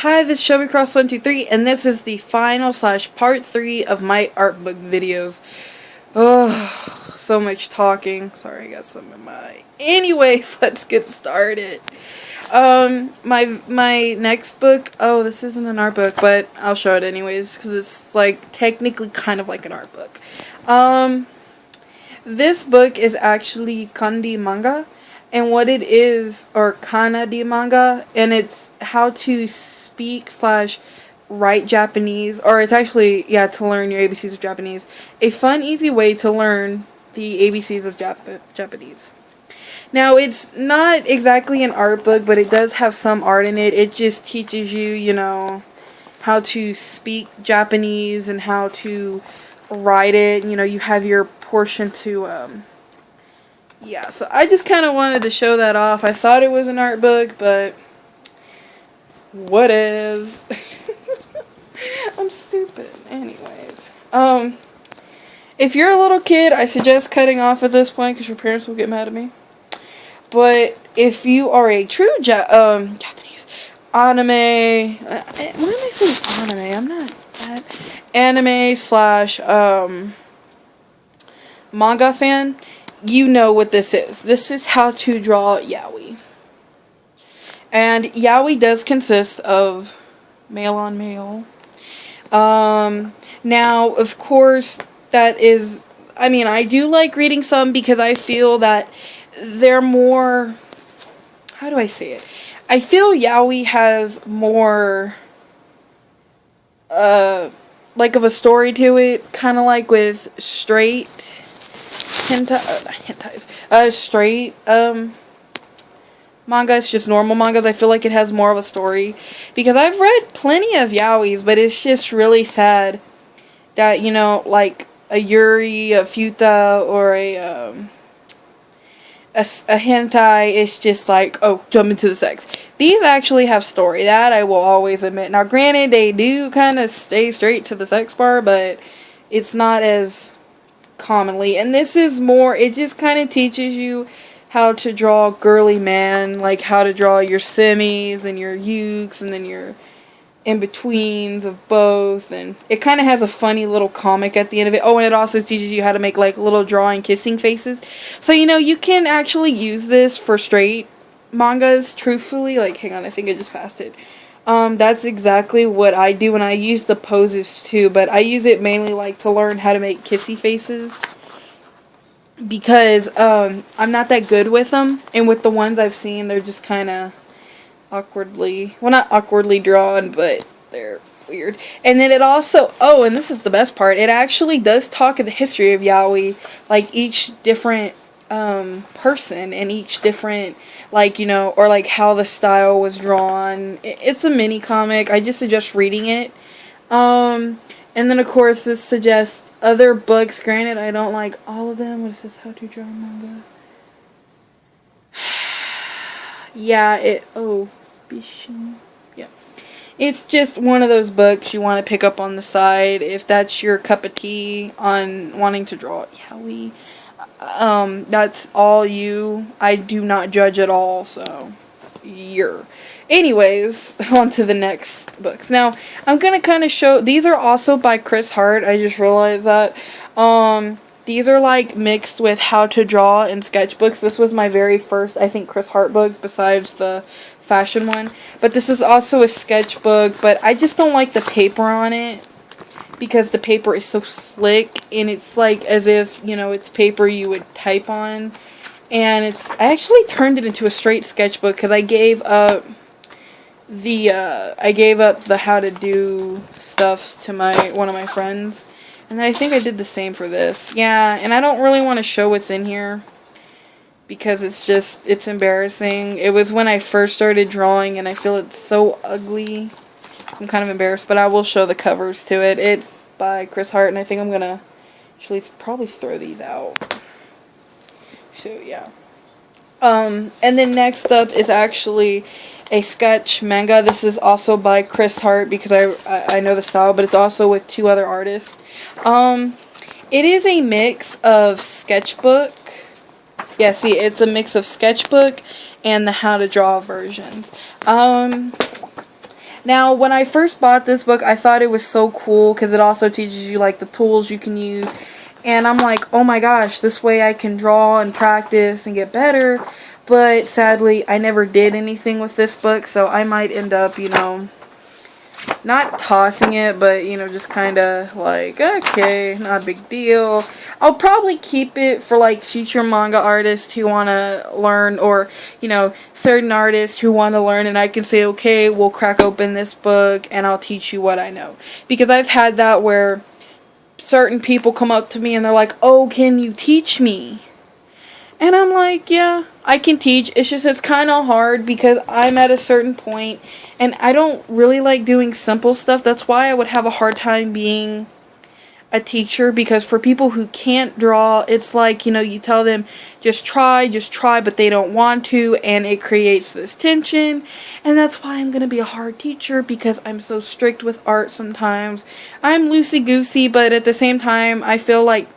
Hi, this is Shelby Cross 123, and this is the final / part 3 of my art book videos. Oh, so much talking. Sorry, I got some in my... Anyways, let's get started. My next book... Oh, this isn't an art book, but I'll show it anyways, because it's, like, technically kind of like an art book. This book is actually Kandi manga, and what it is, or Kanadi manga, and it's how to speak / write Japanese, or it's actually, yeah, to learn your ABCs of Japanese. A fun, easy way to learn the ABCs of Japanese. Now, it's not exactly an art book, but it does have some art in it. It just teaches you, you know, how to speak Japanese and how to write it. You know, you have your portion to, yeah, so I just kind of wanted to show that off. I thought it was an art book, but what is? I'm stupid. Anyways, if you're a little kid, I suggest cutting off at this point because your parents will get mad at me. But if you are a true Japanese anime, why am I saying anime? I'm not that anime / manga fan. You know what this is. This is how to draw yaoi. And yaoi does consist of male on male. Now, of course, that is... I mean, I do like reading some because I feel that they're more... How do I say it? I feel yaoi has more... like of a story to it. Kind of like with straight... straight mangas, just normal mangas. I feel like it has more of a story because I've read plenty of yaois, but it's just really sad that, you know, like a Yuri, a Futa, or a hentai is just like, oh, jump into the sex. These actually have story, that I will always admit. Now, granted, they do kind of stay straight to the sex bar, but it's not as commonly. And this is more, it just kind of teaches you how to draw girly man, like how to draw your semis and your ukes and then your in-betweens of both, and it kind of has a funny little comic at the end of it. Oh, and it also teaches you how to make like little drawing kissing faces. So, you know, you can actually use this for straight mangas, truthfully. Like, hang on, I think I just passed it. That's exactly what I do, and I use the poses too, but I use it mainly like to learn how to make kissy faces. Because I'm not that good with them, and with the ones I've seen, they're just kind of awkwardly, well, not awkwardly drawn, but they're weird. And then it also, oh, and this is the best part, it actually does talk of the history of yaoi, like each different person and each different, like, you know, or like how the style was drawn. It's a mini comic. I just suggest reading it. And then of course this suggests other books. Granted, I don't like all of them. What is this? How to draw manga? Yeah, yeah. It's just one of those books you want to pick up on the side if that's your cup of tea on wanting to draw yaoi. That's all you. I do not judge at all, so anyways, on to the next books. Now, I'm gonna kind of show, these are also by Chris Hart, I just realized that. These are like mixed with how to draw and sketchbooks. This was my very first, I think, Chris Hart book, besides the fashion one. But this is also a sketchbook, but I just don't like the paper on it, because the paper is so slick, and it's like as if, you know, it's paper you would type on. And I actually turned it into a straight sketchbook because I gave up the how to do stuffs to one of my friends. And I think I did the same for this. Yeah, and I don't really want to show what's in here because it's embarrassing. It was when I first started drawing and I feel it's so ugly. I'm kind of embarrassed, but I will show the covers to it. It's by Chris Hart, and I think I'm gonna actually probably throw these out. So, yeah. And then next up is actually a sketch manga. This is also by Chris Hart because I know the style, but it's also with 2 other artists. It is a mix of sketchbook. Yeah, see, it's a mix of sketchbook and the how to draw versions. Now, when I first bought this book, I thought it was so cool because it also teaches you like the tools you can use. And I'm like, oh my gosh, this way I can draw and practice and get better. But sadly, I never did anything with this book, so I might end up, you know, not tossing it, but, you know, just kind of like, okay, not a big deal. I'll probably keep it for, like, future manga artists who want to learn, or, you know, certain artists who want to learn, and I can say, okay, we'll crack open this book, and I'll teach you what I know. Because I've had that where certain people come up to me, and they're like, oh, can you teach me? And I'm like, yeah, I can teach. It's just, it's kind of hard because I'm at a certain point and I don't really like doing simple stuff. That's why I would have a hard time being a teacher, because for people who can't draw, it's like, you know, you tell them just try, but they don't want to, and it creates this tension. And that's why I'm going to be a hard teacher, because I'm so strict with art sometimes. I'm loosey-goosey, but at the same time, I feel like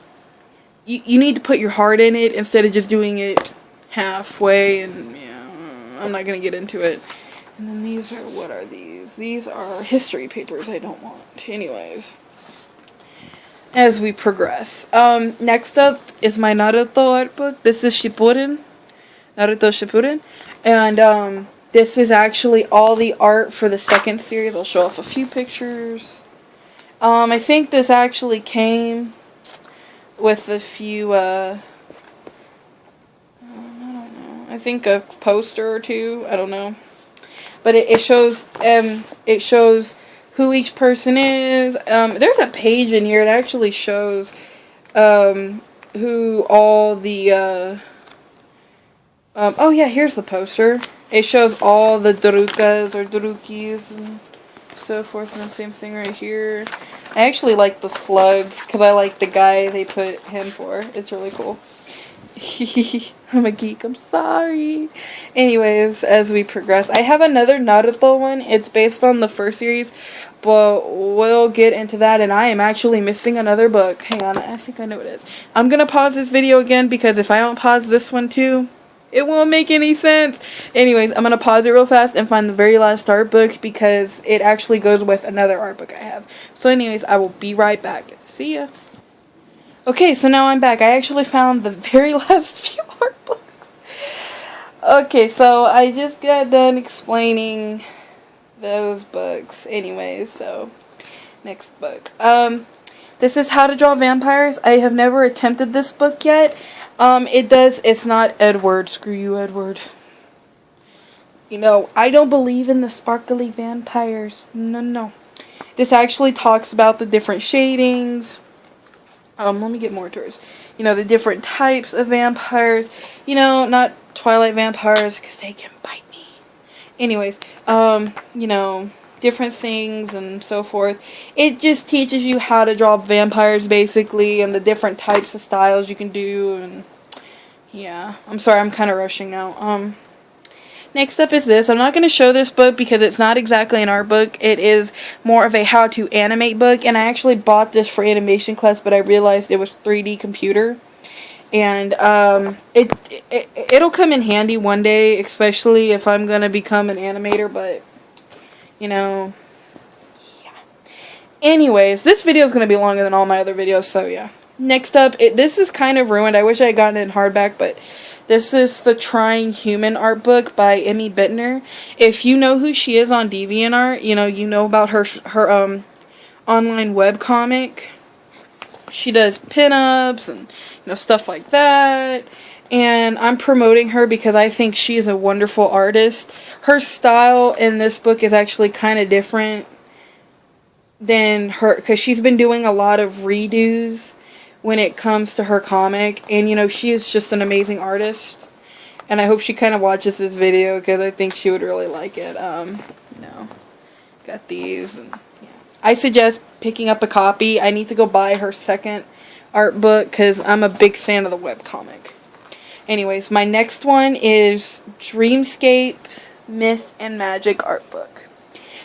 you need to put your heart in it instead of just doing it halfway, and yeah, I'm not going to get into it. And then these are, what are these? These are history papers I don't want. Anyways, as we progress. Next up is my Naruto art book. This is Shippuden. Naruto Shippuden. And this is actually all the art for the second series. I'll show off a few pictures. I think this actually came with a few, I don't know, I think a poster or two, I don't know, but it shows who each person is. There's a page in here that actually shows, who all the, oh yeah, here's the poster. It shows all the Darukas or Darukis and so forth, and the same thing right here. I actually like the slug, because I like the guy they put him for. It's really cool. I'm a geek, I'm sorry. Anyways, as we progress, I have another Naruto one. It's based on the first series, but we'll get into that, and I am actually missing another book. Hang on, I think I know what it is. I'm gonna pause this video again, because if I don't pause this one too, it won't make any sense. Anyways, I'm going to pause it real fast and find the very last art book, because it actually goes with another art book I have. So anyways, I will be right back. See ya. Okay, so now I'm back. I actually found the very last few art books. Okay, so I just got done explaining those books. Anyways, so next book. This is How to Draw Vampires. I have never attempted this book yet. It's not Edward. Screw you, Edward. You know, I don't believe in the sparkly vampires. No. This actually talks about the different shadings. Let me get more tours. You know, the different types of vampires. You know, not Twilight vampires, because they can bite me. Anyways, you know, different things and so forth. It just teaches you how to draw vampires, basically, and the different types of styles you can do, and yeah. I'm sorry, I'm kind of rushing now. Next up is this. I'm not going to show this book because it's not exactly an art book. It is more of a how to animate book, and I actually bought this for animation class, but I realized it was 3D computer. And it'll come in handy one day, especially if I'm going to become an animator, but you know, yeah. Anyways, this video is going to be longer than all my other videos, so yeah. Next up, this is kind of ruined. I wish I had gotten it in hardback, but this is the Trying Human art book by Emmy Bittner. If you know who she is on DeviantArt, you know about her online webcomic. She does pinups and, you know, stuff like that. And I'm promoting her because I think she is a wonderful artist. Her style in this book is actually kind of different than her, because she's been doing a lot of redos when it comes to her comic. And, you know, she is just an amazing artist. And I hope she kind of watches this video, because I think she would really like it. You know, got these. And yeah. I suggest picking up a copy. I need to go buy her second art book, because I'm a big fan of the webcomic. Anyways, my next one is Dreamscape's Myth and Magic art book.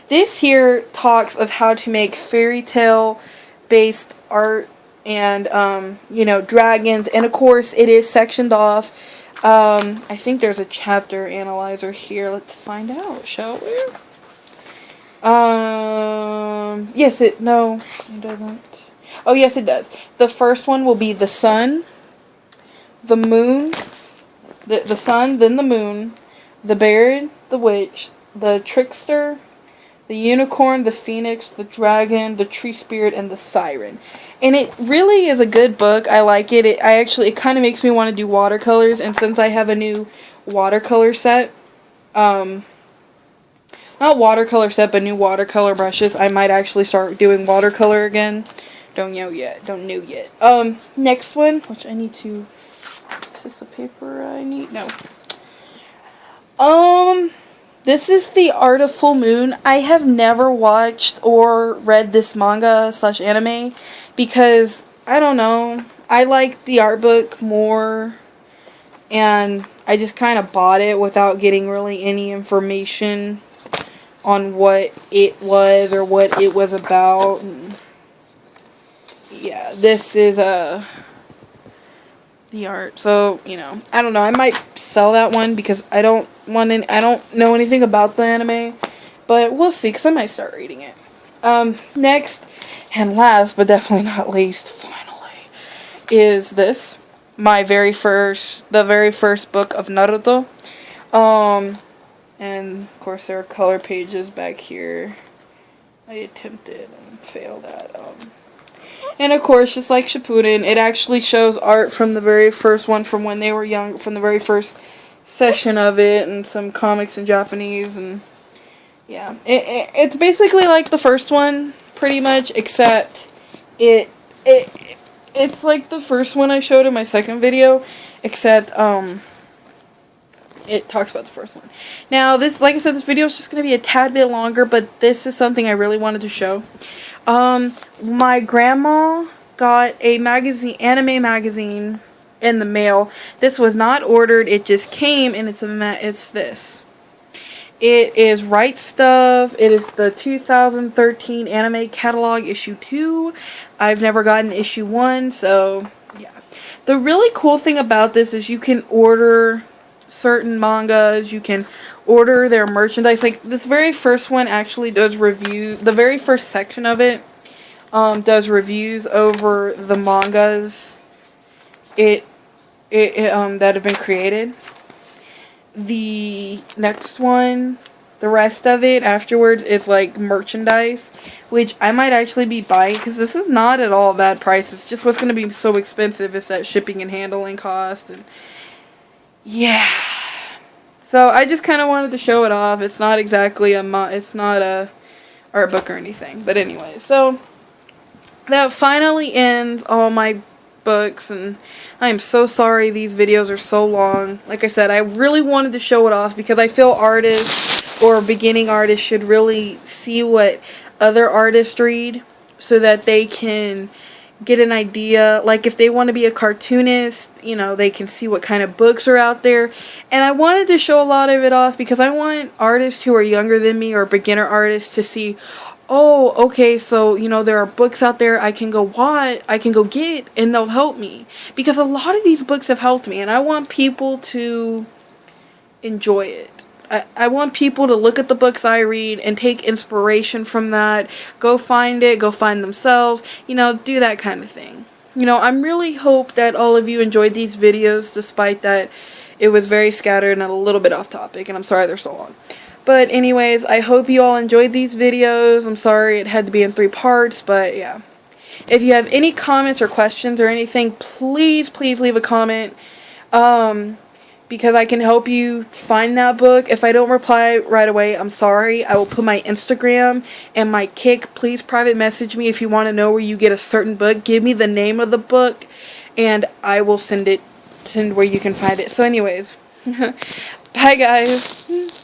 This here talks of how to make fairy tale based art and, you know, dragons. And of course, it is sectioned off. I think there's a chapter analyzer here. Let's find out, shall we? Yes, no, it doesn't. Oh, yes, it does. The first one will be the sun, the moon, the sun, then the moon, the bear, the witch, the trickster, the unicorn, the phoenix, the dragon, the tree spirit, and the siren. And it really is a good book. I like it. It kind of makes me want to do watercolors. And since I have a new watercolor set, not watercolor set, but new watercolor brushes, I might actually start doing watercolor again. Don't know yet. Next one, which I need to... Is this the paper I need? No. This is The Art of Full Moon. I have never watched or read this manga / anime because, I don't know, I like the art book more, and I just kind of bought it without getting really any information on what it was or what it was about. And yeah, this is the art. So, you know, I don't know. I might sell that one because I don't know anything about the anime, but we'll see because I might start reading it. Next and last, but definitely not least, finally, is this. The very first book of Naruto. And of course there are color pages back here. I attempted and failed at. And of course, just like Shippuden, it actually shows art from the very first one, from when they were young, from the very first session of it, and some comics in Japanese, and yeah, it's basically like the first one, pretty much, except it's like the first one I showed in my second video, except it talks about the first one. Now, this, like I said, this video is just going to be a tad bit longer, but this is something I really wanted to show. My grandma got a magazine, anime magazine, in the mail. This was not ordered, it just came, and it's this. It is Right Stuff. It is the 2013 Anime Catalog issue 2. I've never gotten issue 1, so yeah. The really cool thing about this is you can order certain mangas, you can order their merchandise. Like, this very first one actually does reviews, the very first section of it does reviews over the mangas that have been created. The next one, the rest of it afterwards is like merchandise, which I might actually be buying because this is not at all bad price. It's just what's going to be so expensive is that shipping and handling cost, and yeah. So I just kind of wanted to show it off. It's not exactly it's not a art book or anything. But anyway, so that finally ends all my books, and I am so sorry these videos are so long. Like I said, I really wanted to show it off because I feel artists or beginning artists should really see what other artists read so that they can get an idea. Like, if they want to be a cartoonist, you know, they can see what kind of books are out there. And I wanted to show a lot of it off because I want artists who are younger than me or beginner artists to see, oh, okay, so, you know, there are books out there I can go get, and they'll help me. Because a lot of these books have helped me, and I want people to enjoy it. I want people to look at the books I read and take inspiration from that. Go find it, go find themselves, you know, do that kind of thing. You know, I really hope that all of you enjoyed these videos, despite that it was very scattered and a little bit off topic, and I'm sorry they're so long. But anyways, I hope you all enjoyed these videos. I'm sorry it had to be in 3 parts, but yeah. If you have any comments or questions or anything, please leave a comment. Because I can help you find that book. If I don't reply right away, I'm sorry. I will put my Instagram and my Kik. Please private message me if you want to know where you get a certain book. Give me the name of the book, and I will send where you can find it. So anyways, bye guys.